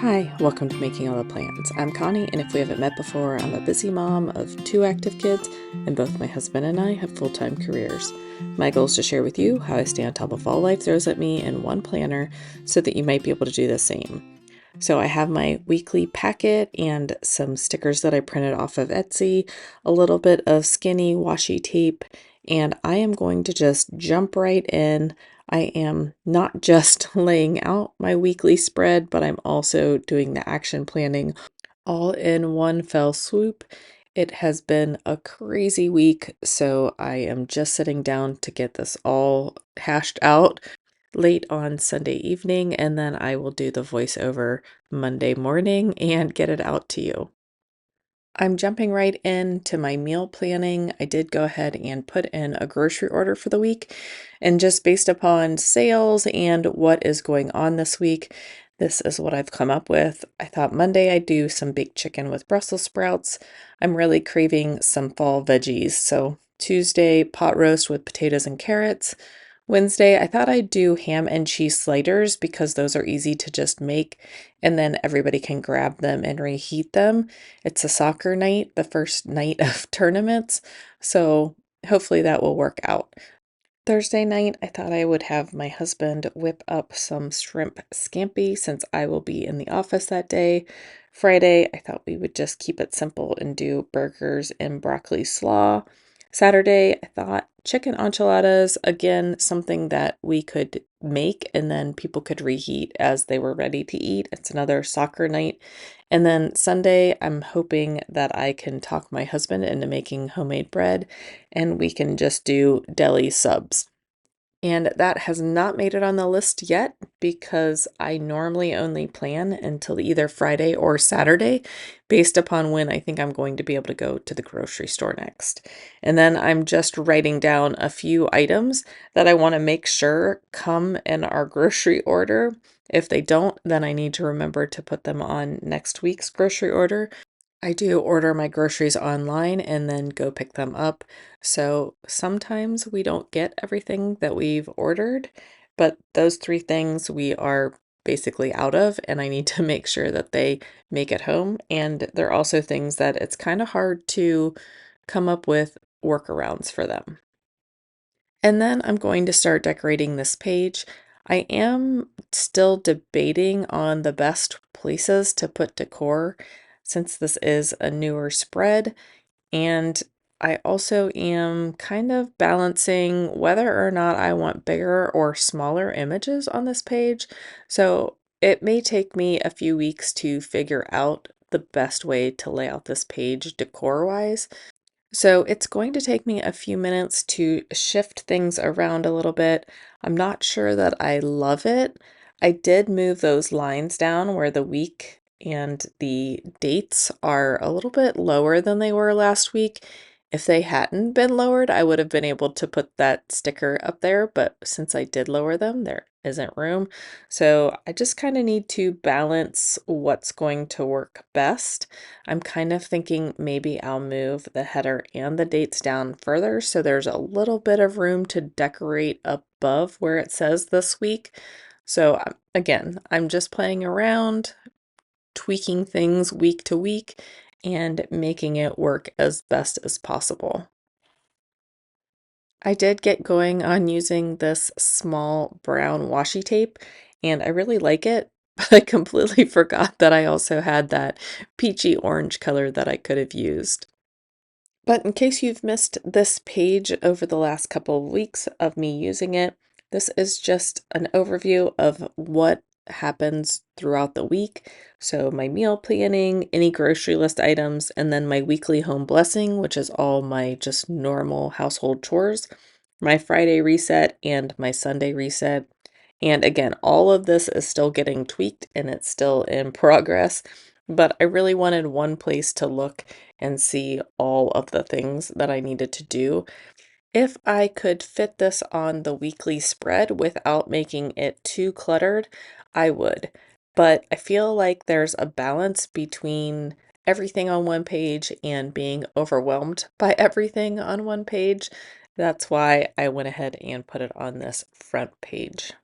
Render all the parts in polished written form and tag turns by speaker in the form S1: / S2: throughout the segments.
S1: Hi, welcome to Making All the Plans. I'm Connie, and if we haven't met before, I'm a busy mom of 2 active kids, and both my husband and I have full-time careers. My goal is to share with you how I stay on top of all life throws at me in one planner so that you might be able to do the same. So I have my weekly packet and some stickers that I printed off of Etsy, a little bit of skinny washi tape, and I am going to just jump right in. I am not just laying out my weekly spread, but I'm also doing the action planning all in one fell swoop. It has been a crazy week, so I am just sitting down to get this all hashed out late on Sunday evening, and then I will do the voiceover Monday morning and get it out to you. I'm jumping right into my meal planning. I did go ahead and put in a grocery order for the week, and just based upon sales and what is going on this week, this is what I've come up with. I thought Monday I'd do some baked chicken with Brussels sprouts. I'm really craving some fall veggies, so Tuesday, pot roast with potatoes and carrots. Wednesday, I thought I'd do ham and cheese sliders because those are easy to just make and then everybody can grab them and reheat them. It's a soccer night, the first night of tournaments, so hopefully that will work out. Thursday night, I thought I would have my husband whip up some shrimp scampi since I will be in the office that day. Friday, I thought we would just keep it simple and do burgers and broccoli slaw. Saturday, I thought chicken enchiladas, again, something that we could make and then people could reheat as they were ready to eat. It's another soccer night. And then Sunday, I'm hoping that I can talk my husband into making homemade bread and we can just do deli subs. And that has not made it on the list yet because I normally only plan until either Friday or Saturday based upon when I think I'm going to be able to go to the grocery store next. And then I'm just writing down a few items that I want to make sure come in our grocery order. If they don't, then I need to remember to put them on next week's grocery order. I do order my groceries online and then go pick them up. So sometimes we don't get everything that we've ordered, but those 3 things we are basically out of, and I need to make sure that they make it home. And they're also things that it's kind of hard to come up with workarounds for them. And then I'm going to start decorating this page. I am still debating on the best places to put decor since this is a newer spread. And I also am kind of balancing whether or not I want bigger or smaller images on this page. So it may take me a few weeks to figure out the best way to lay out this page decor-wise. So it's going to take me a few minutes to shift things around a little bit. I'm not sure that I love it. I did move those lines down where the week and the dates are a little bit lower than they were last week. If they hadn't been lowered, I would have been able to put that sticker up there, but since I did lower them, there isn't room. So I just kind of need to balance what's going to work best. I'm kind of thinking maybe I'll move the header and the dates down further so there's a little bit of room to decorate above where it says this week. So again, I'm just playing around, tweaking things week to week, and making it work as best as possible. I did get going on using this small brown washi tape, and I really like it, but I completely forgot that I also had that peachy orange color that I could have used. But in case you've missed this page over the last couple of weeks of me using it, this is just an overview of what happens throughout the week. So my meal planning, any grocery list items, and then my weekly home blessing, which is all my just normal household chores, my Friday reset, and my Sunday reset. And again, all of this is still getting tweaked and it's still in progress, but I really wanted one place to look and see all of the things that I needed to do. If I could fit this on the weekly spread without making it too cluttered, I would. But I feel like there's a balance between everything on one page and being overwhelmed by everything on one page. That's why I went ahead and put it on this front page.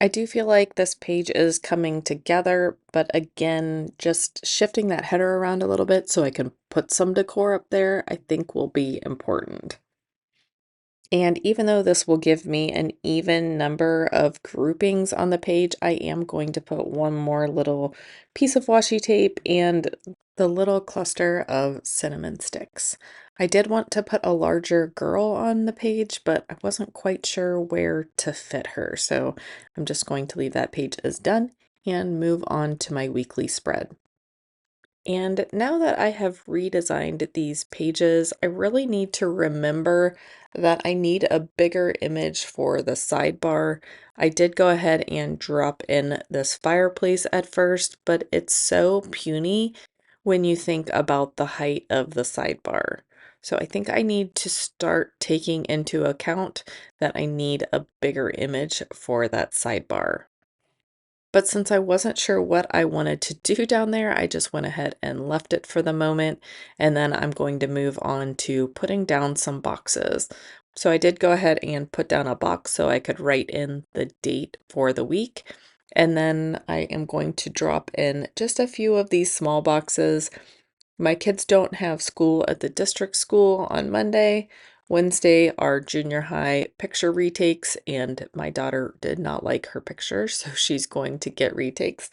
S1: I do feel like this page is coming together, but again, just shifting that header around a little bit so I can put some decor up there, I think will be important. And even though this will give me an even number of groupings on the page, I am going to put one more little piece of washi tape and the little cluster of cinnamon sticks. I did want to put a larger girl on the page, but I wasn't quite sure where to fit her. So I'm just going to leave that page as done and move on to my weekly spread. And now that I have redesigned these pages, I really need to remember that I need a bigger image for the sidebar. I did go ahead and drop in this fireplace at first, but it's so puny when you think about the height of the sidebar. So I think I need to start taking into account that I need a bigger image for that sidebar. But since I wasn't sure what I wanted to do down there, I just went ahead and left it for the moment. And then I'm going to move on to putting down some boxes. So I did go ahead and put down a box so I could write in the date for the week. And then I am going to drop in just a few of these small boxes. My kids don't have school at the district school on Monday. Wednesday are junior high picture retakes, and my daughter did not like her picture, so she's going to get retakes.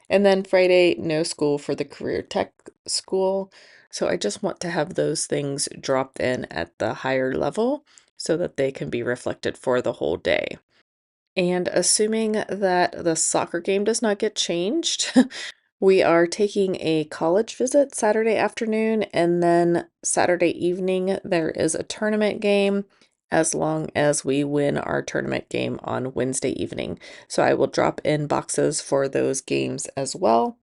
S1: And then Friday, no school for the career tech school. So I just want to have those things dropped in at the higher level so that they can be reflected for the whole day. And assuming that the soccer game does not get changed, we are taking a college visit Saturday afternoon, and then Saturday evening there is a tournament game as long as we win our tournament game on Wednesday evening. So I will drop in boxes for those games as well.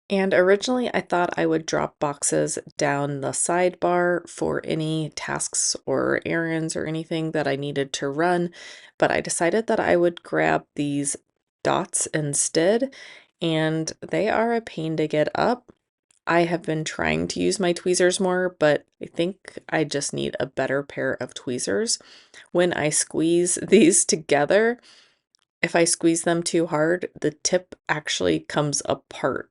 S1: And originally, I thought I would drop boxes down the sidebar for any tasks or errands or anything that I needed to run, but I decided that I would grab these dots instead, and they are a pain to get up. I have been trying to use my tweezers more, but I think I just need a better pair of tweezers. When I squeeze these together, if I squeeze them too hard, the tip actually comes apart.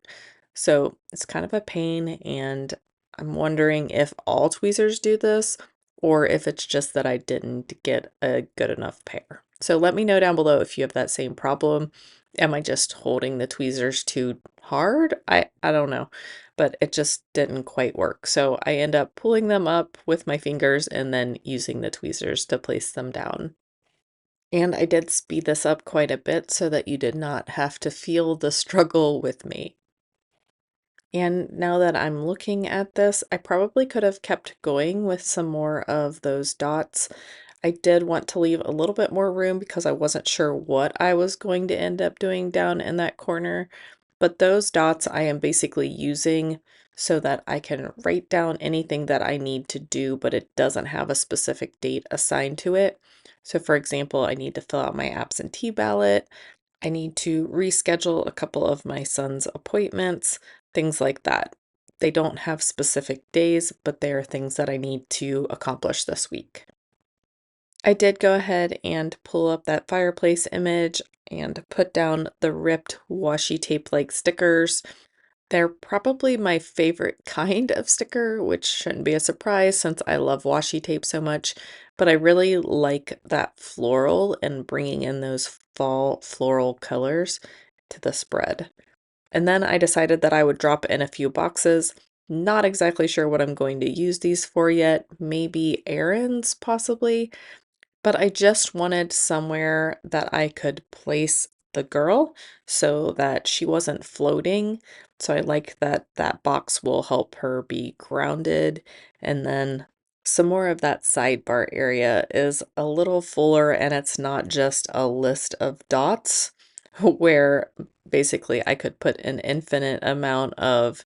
S1: So it's kind of a pain, and I'm wondering if all tweezers do this or if it's just that I didn't get a good enough pair. So let me know down below if you have that same problem. Am I just holding the tweezers too hard? I don't know, but it just didn't quite work. So I end up pulling them up with my fingers and then using the tweezers to place them down. And I did speed this up quite a bit so that you did not have to feel the struggle with me. And now that I'm looking at this, I probably could have kept going with some more of those dots. I did want to leave a little bit more room because I wasn't sure what I was going to end up doing down in that corner. But those dots I am basically using so that I can write down anything that I need to do, but it doesn't have a specific date assigned to it. So for example, I need to fill out my absentee ballot. I need to reschedule a couple of my son's appointments, things like that. They don't have specific days, but they are things that I need to accomplish this week. I did go ahead and pull up that fireplace image and put down the ripped washi tape like stickers. They're probably my favorite kind of sticker, which shouldn't be a surprise since I love washi tape so much, but I really like that floral and bringing in those fall floral colors to the spread. And then I decided that I would drop in a few boxes. Not exactly sure what I'm going to use these for yet. Maybe errands, possibly. But I just wanted somewhere that I could place the girl so that she wasn't floating. So I like that that box will help her be grounded. And then some more of that sidebar area is a little fuller, and it's not just a list of dots where basically I could put an infinite amount of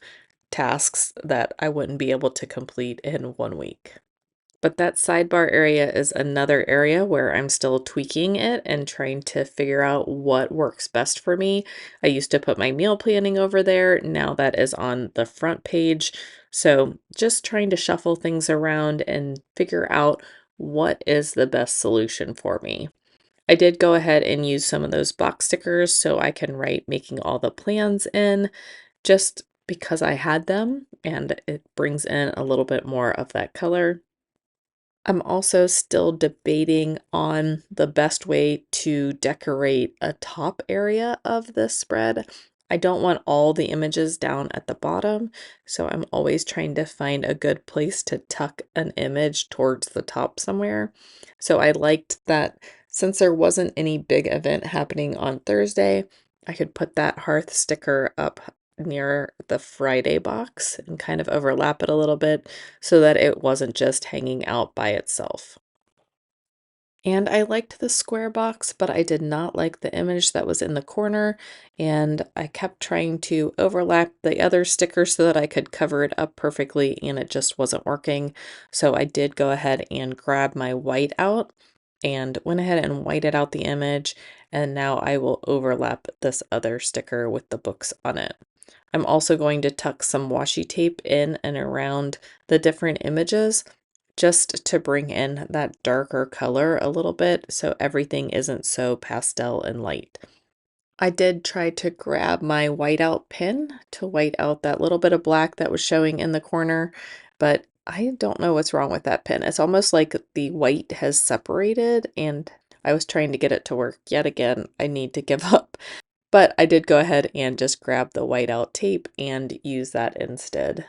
S1: tasks that I wouldn't be able to complete in 1 week. But that sidebar area is another area where I'm still tweaking it and trying to figure out what works best for me. I used to put my meal planning over there. Now that is on the front page. So just trying to shuffle things around and figure out what is the best solution for me. I did go ahead and use some of those box stickers so I can write making all the plans in just because I had them and it brings in a little bit more of that color. I'm also still debating on the best way to decorate a top area of this spread. I don't want all the images down at the bottom, so I'm always trying to find a good place to tuck an image towards the top somewhere. So I liked that since there wasn't any big event happening on Thursday, I could put that hearth sticker up near the Friday box and kind of overlap it a little bit so that it wasn't just hanging out by itself. And I liked the square box, but I did not like the image that was in the corner, and I kept trying to overlap the other stickers so that I could cover it up perfectly, and it just wasn't working. So I did go ahead and grab my white out and went ahead and whited out the image, and now I will overlap this other sticker with the books on it. I'm also going to tuck some washi tape in and around the different images just to bring in that darker color a little bit so everything isn't so pastel and light. I did try to grab my whiteout pen to white out that little bit of black that was showing in the corner, but I don't know what's wrong with that pen. It's almost like the white has separated, and I was trying to get it to work yet again. I need to give up. But I did go ahead and just grab the whiteout tape and use that instead.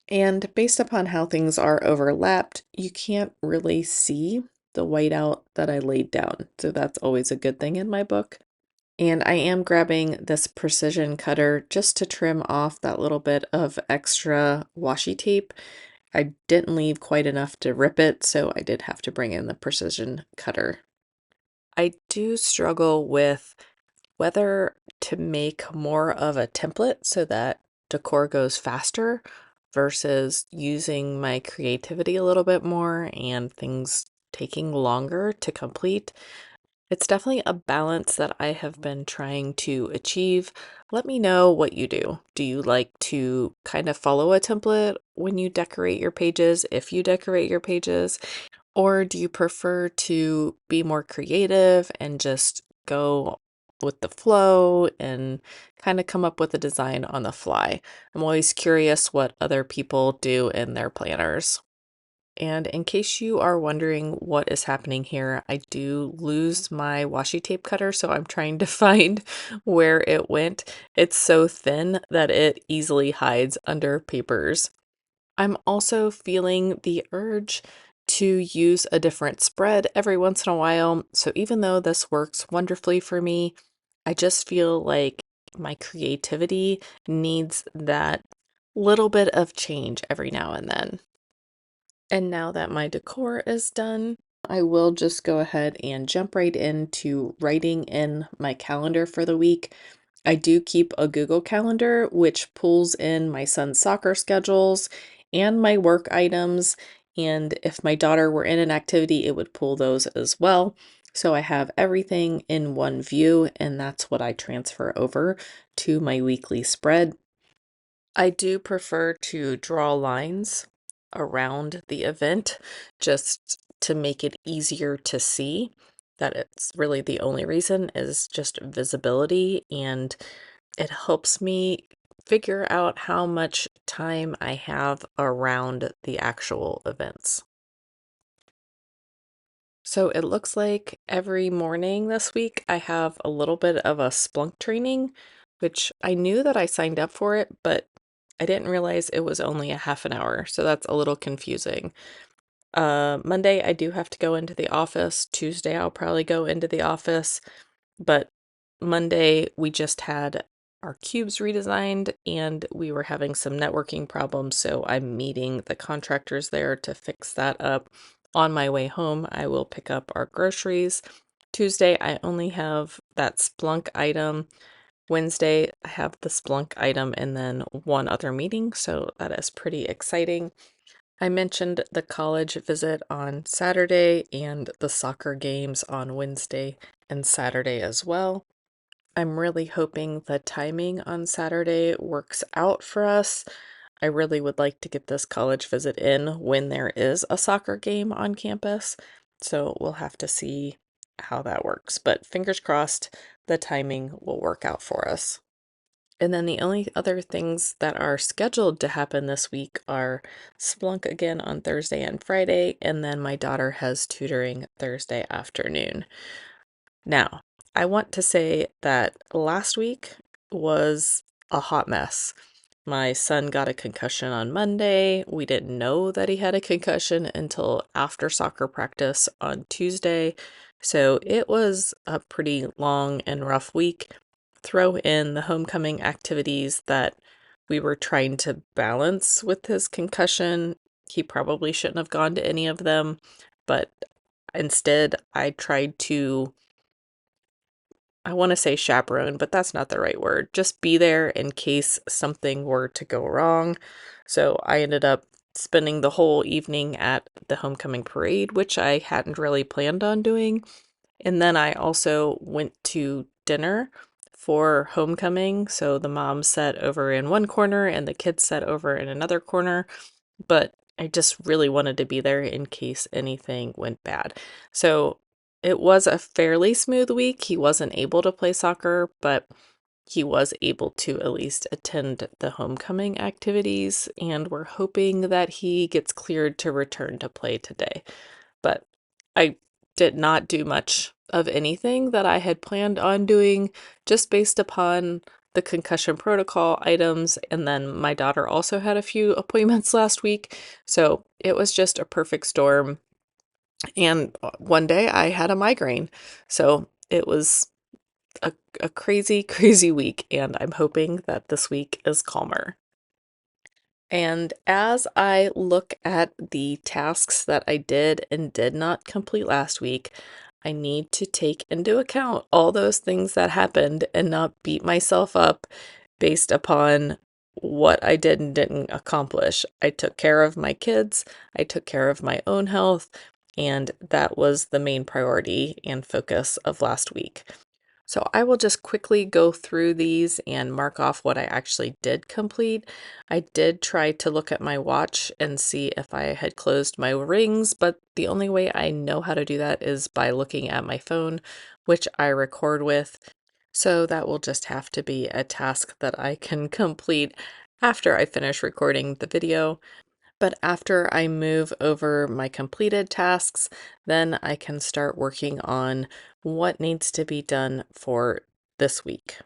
S1: And based upon how things are overlapped, you can't really see the whiteout that I laid down. So that's always a good thing in my book. And I am grabbing this precision cutter just to trim off that little bit of extra washi tape. I didn't leave quite enough to rip it, so I did have to bring in the precision cutter. I do struggle with whether to make more of a template so that decor goes faster versus using my creativity a little bit more and things taking longer to complete. It's definitely a balance that I have been trying to achieve. Let me know what you do. Do you like to kind of follow a template when you decorate your pages, if you decorate your pages? Or do you prefer to be more creative and just go with the flow and kind of come up with a design on the fly? I'm always curious what other people do in their planners. And in case you are wondering what is happening here, I do lose my washi tape cutter, so I'm trying to find where it went. It's so thin that it easily hides under papers. I'm also feeling the urge to use a different spread every once in a while. So even though this works wonderfully for me, I just feel like my creativity needs that little bit of change every now and then. And now that my decor is done, I will just go ahead and jump right into writing in my calendar for the week. I do keep a Google Calendar, which pulls in my son's soccer schedules and my work items. And if my daughter were in an activity, it would pull those as well. So I have everything in one view, and that's what I transfer over to my weekly spread. I do prefer to draw lines around the event just to make it easier to see. That it's really the only reason is just visibility, and it helps me figure out how much time I have around the actual events. So it looks like every morning this week I have a little bit of a Splunk training, which I knew that I signed up for it, but I didn't realize it was only a half an hour, so that's a little confusing. Monday I do have to go into the office. Tuesday I'll probably go into the office, but Monday we just had our cubes redesigned and we were having some networking problems, so I'm meeting the contractors there to fix that up. On my way home, I will pick up our groceries. Tuesday, I only have that Splunk item. Wednesday, I have the Splunk item and then one other meeting, so that is pretty exciting. I mentioned the college visit on Saturday and the soccer games on Wednesday and Saturday as well. I'm really hoping the timing on Saturday works out for us. I really would like to get this college visit in when there is a soccer game on campus. So we'll have to see how that works, but fingers crossed the timing will work out for us. And then the only other things that are scheduled to happen this week are Splunk again on Thursday and Friday, and then my daughter has tutoring Thursday afternoon. Now, I want to say that last week was a hot mess. My son got a concussion on Monday. We didn't know that he had a concussion until after soccer practice on Tuesday. So it was a pretty long and rough week. Throw in the homecoming activities that we were trying to balance with his concussion. He probably shouldn't have gone to any of them, but instead I tried to, I want to say chaperone, but that's not the right word. Just be there in case something were to go wrong. So I ended up spending the whole evening at the homecoming parade, which I hadn't really planned on doing. And then I also went to dinner for homecoming. So the mom sat over in one corner and the kids sat over in another corner. But I just really wanted to be there in case anything went bad. So it was a fairly smooth week. He wasn't able to play soccer, but he was able to at least attend the homecoming activities, and we're hoping that he gets cleared to return to play today. But I did not do much of anything that I had planned on doing, just based upon the concussion protocol items. And then my daughter also had a few appointments last week. So it was just a perfect storm. And one day I had a migraine. So it was a crazy, crazy week. And I'm hoping that this week is calmer. And as I look at the tasks that I did and did not complete last week, I need to take into account all those things that happened and not beat myself up based upon what I did and didn't accomplish. I took care of my kids, I took care of my own health, and that was the main priority and focus of last week. So I will just quickly go through these and mark off what I actually did complete. I did try to look at my watch and see if I had closed my rings, but the only way I know how to do that is by looking at my phone, which I record with. So that will just have to be a task that I can complete after I finish recording the video. But after I move over my completed tasks, then I can start working on what needs to be done for this week.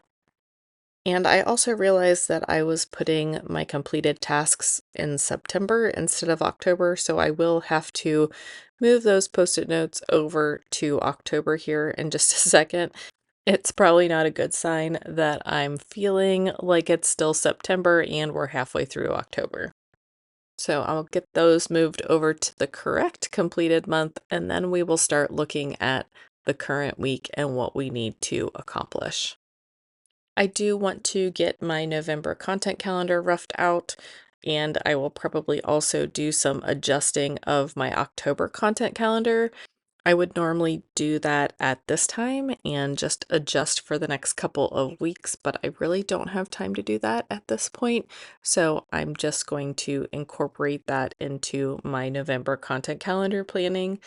S1: And I also realized that I was putting my completed tasks in September instead of October, so I will have to move those post-it notes over to October here in just a second. It's probably not a good sign that I'm feeling like it's still September and we're halfway through October. So I'll get those moved over to the correct completed month, and then we will start looking at the current week and what we need to accomplish. I do want to get my November content calendar roughed out, and I will probably also do some adjusting of my October content calendar. I would normally do that at this time and just adjust for the next couple of weeks, but I really don't have time to do that at this point. So I'm just going to incorporate that into my November content calendar planning.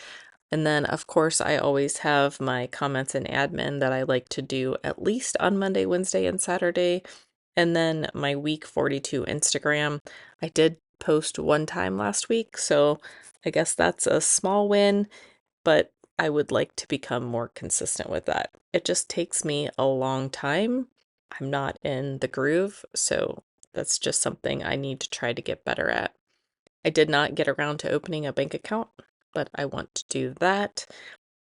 S1: And then, of course, I always have my comments and admin that I like to do at least on Monday, Wednesday, and Saturday. And then my week 42 Instagram. I did post one time last week, so I guess that's a small win, but I would like to become more consistent with that. It just takes me a long time. I'm not in the groove, so that's just something I need to try to get better at. I did not get around to opening a bank account, but I want to do that.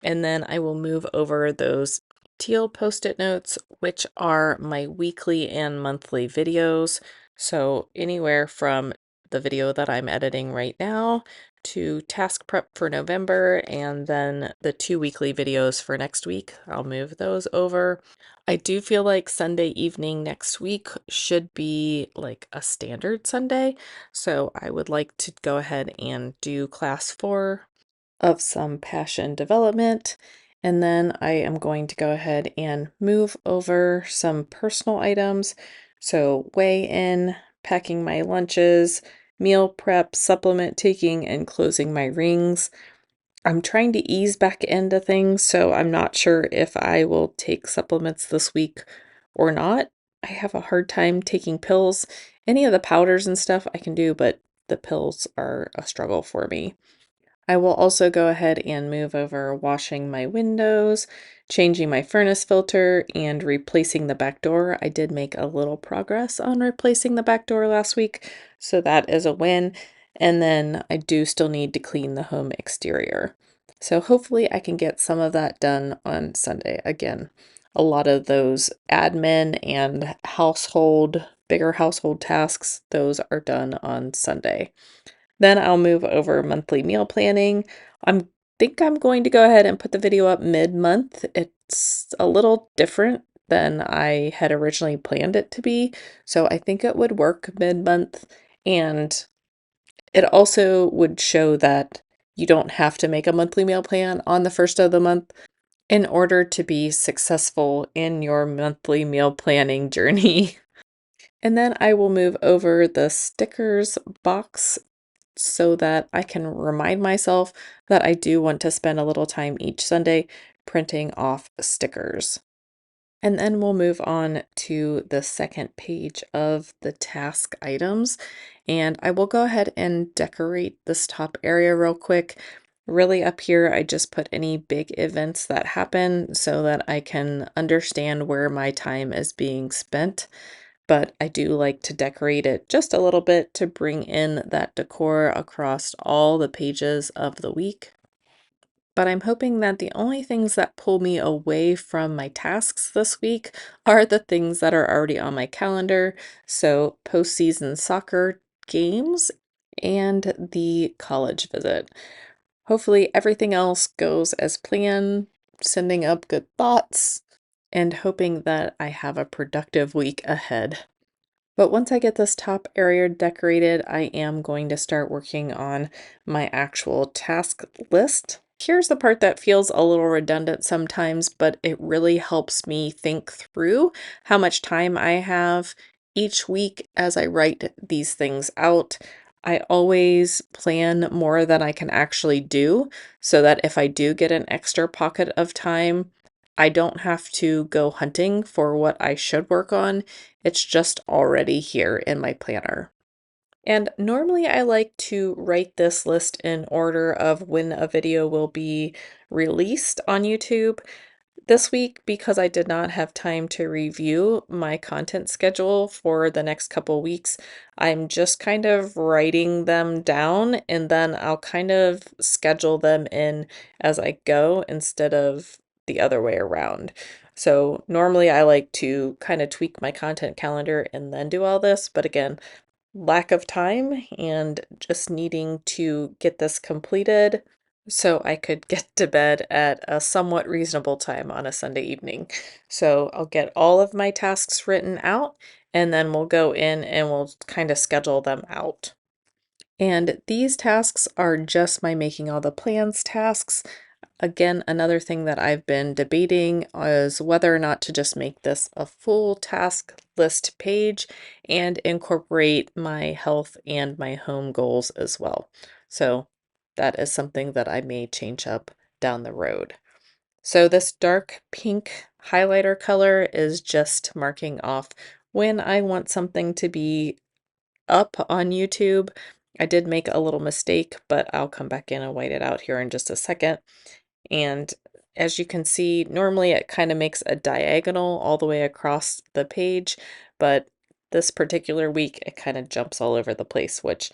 S1: And then I will move over those teal post-it notes, which are my weekly and monthly videos. So anywhere from the video that I'm editing right now to task prep for November, and then the 2 weekly videos for next week, I'll move those over. I do feel like Sunday evening next week should be like a standard Sunday. So I would like to go ahead and do class 4 of some passion development. And then I am going to go ahead and move over some personal items. So weigh in, packing my lunches, meal prep, supplement taking, and closing my rings. I'm trying to ease back into things, so I'm not sure if I will take supplements this week or not. I have a hard time taking pills. Any of the powders and stuff I can do, but the pills are a struggle for me. I will also go ahead and move over washing my windows, changing my furnace filter, and replacing the back door. I did make a little progress on replacing the back door last week, so that is a win. And then I do still need to clean the home exterior. So hopefully I can get some of that done on Sunday. Again, a lot of those admin and bigger household tasks, those are done on Sunday. Then I'll move over monthly meal planning. I'm going to go ahead and put the video up mid-month. It's a little different than I had originally planned it to be, so I think it would work mid-month, and it also would show that you don't have to make a monthly meal plan on the first of the month in order to be successful in your monthly meal planning journey. And then I will move over the stickers box so that I can remind myself that I do want to spend a little time each Sunday printing off stickers. And then we'll move on to the second page of the task items. And I will go ahead and decorate this top area real quick. Really up here, I just put any big events that happen so that I can understand where my time is being spent, but I do like to decorate it just a little bit to bring in that decor across all the pages of the week. But I'm hoping that the only things that pull me away from my tasks this week are the things that are already on my calendar. So, postseason soccer games and the college visit. Hopefully, everything else goes as planned, sending up good thoughts, and hoping that I have a productive week ahead. But once I get this top area decorated, I am going to start working on my actual task list. Here's the part that feels a little redundant sometimes, but it really helps me think through how much time I have each week as I write these things out. I always plan more than I can actually do so that if I do get an extra pocket of time, I don't have to go hunting for what I should work on. It's just already here in my planner. And normally I like to write this list in order of when a video will be released on YouTube. This week, because I did not have time to review my content schedule for the next couple weeks, I'm just kind of writing them down and then I'll kind of schedule them in as I go instead of the other way around. So normally I like to kind of tweak my content calendar and then do all this, but again, lack of time and just needing to get this completed so I could get to bed at a somewhat reasonable time on a Sunday evening. So I'll get all of my tasks written out and then we'll go in and we'll kind of schedule them out. And these tasks are just my making all the plans tasks. Again, another thing that I've been debating is whether or not to just make this a full task list page and incorporate my health and my home goals as well. So that is something that I may change up down the road. So this dark pink highlighter color is just marking off when I want something to be up on YouTube. I did make a little mistake, but I'll come back in and white it out here in just a second. And as you can see, normally it kind of makes a diagonal all the way across the page, but this particular week it kind of jumps all over the place, which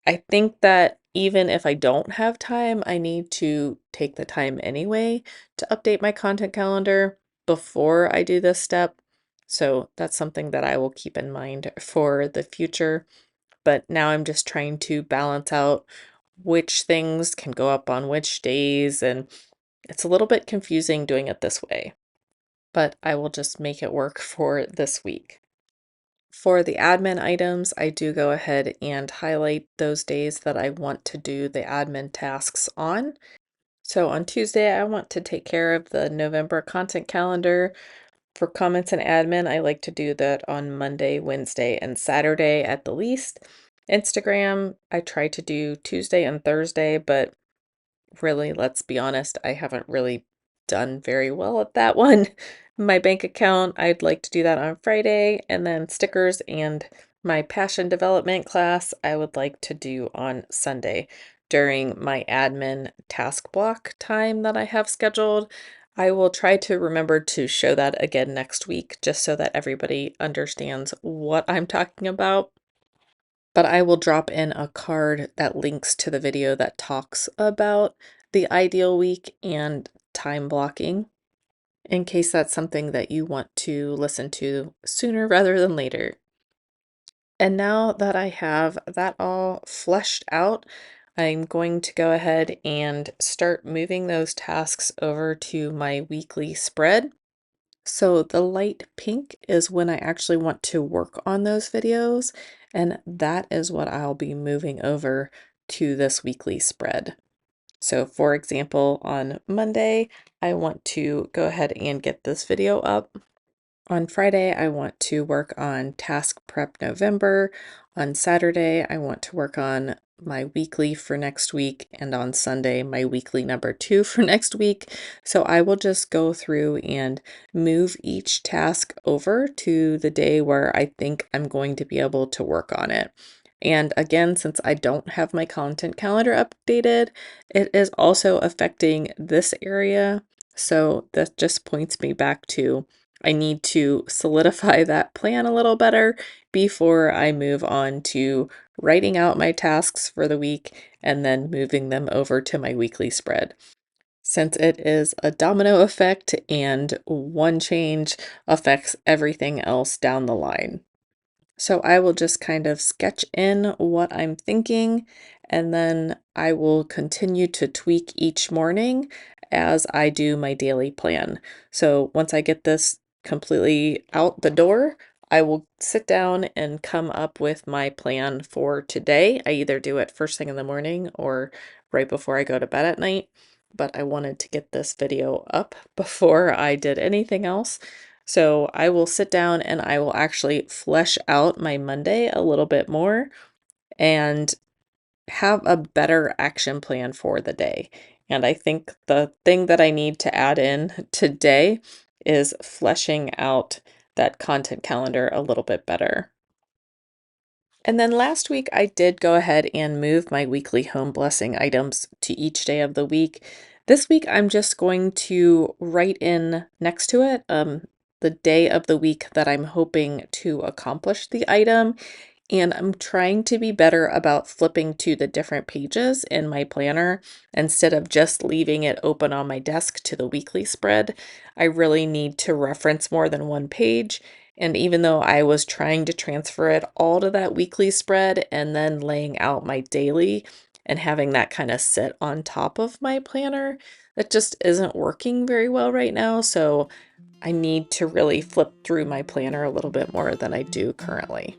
S1: I think that even if I don't have time, I need to take the time anyway to update my content calendar before I do this step. So that's something that I will keep in mind for the future. But now I'm just trying to balance out which things can go up on which days, and it's a little bit confusing doing it this way, but I will just make it work for this week. For the admin items, I do go ahead and highlight those days that I want to do the admin tasks on. So on Tuesday, I want to take care of the November content calendar. For comments and admin, I like to do that on Monday, Wednesday, and Saturday at the least. Instagram, I try to do Tuesday and Thursday, but really, let's be honest, I haven't really done very well at that one. My bank account, I'd like to do that on Friday, and then stickers and my passion development class, I would like to do on Sunday during my admin task block time that I have scheduled. I will try to remember to show that again next week just so that everybody understands what I'm talking about. But I will drop in a card that links to the video that talks about the ideal week and time blocking in case that's something that you want to listen to sooner rather than later. And now that I have that all fleshed out, I'm going to go ahead and start moving those tasks over to my weekly spread. So the light pink is when I actually want to work on those videos, and that is what I'll be moving over to this weekly spread. So for example, on Monday, I want to go ahead and get this video up. On Friday, I want to work on Task Prep November. On Saturday, I want to work on my weekly for next week. And on Sunday, my weekly number 2 for next week. So I will just go through and move each task over to the day where I think I'm going to be able to work on it. And again, since I don't have my content calendar updated, it is also affecting this area. So that just points me back to I need to solidify that plan a little better before I move on to writing out my tasks for the week and then moving them over to my weekly spread. Since it is a domino effect and one change affects everything else down the line. So I will just kind of sketch in what I'm thinking, and then I will continue to tweak each morning as I do my daily plan. So once I get this completely out the door, I will sit down and come up with my plan for today. I either do it first thing in the morning or right before I go to bed at night, but I wanted to get this video up before I did anything else. So I will sit down and I will actually flesh out my Monday a little bit more and have a better action plan for the day. And I think the thing that I need to add in today is fleshing out that content calendar a little bit better. And then last week, I did go ahead and move my weekly home blessing items to each day of the week. This week, I'm just going to write in next to it the day of the week that I'm hoping to accomplish the item. And I'm trying to be better about flipping to the different pages in my planner instead of just leaving it open on my desk to the weekly spread. I really need to reference more than one page. And even though I was trying to transfer it all to that weekly spread and then laying out my daily and having that kind of sit on top of my planner, that just isn't working very well right now. So I need to really flip through my planner a little bit more than I do currently.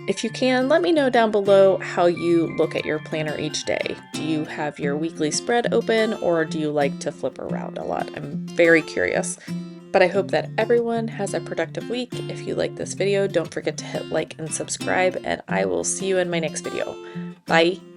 S1: If you can, let me know down below how you look at your planner each day. Do you have your weekly spread open or do you like to flip around a lot? I'm very curious. But I hope that everyone has a productive week. If you like this video, don't forget to hit like and subscribe, and I will see you in my next video. Bye!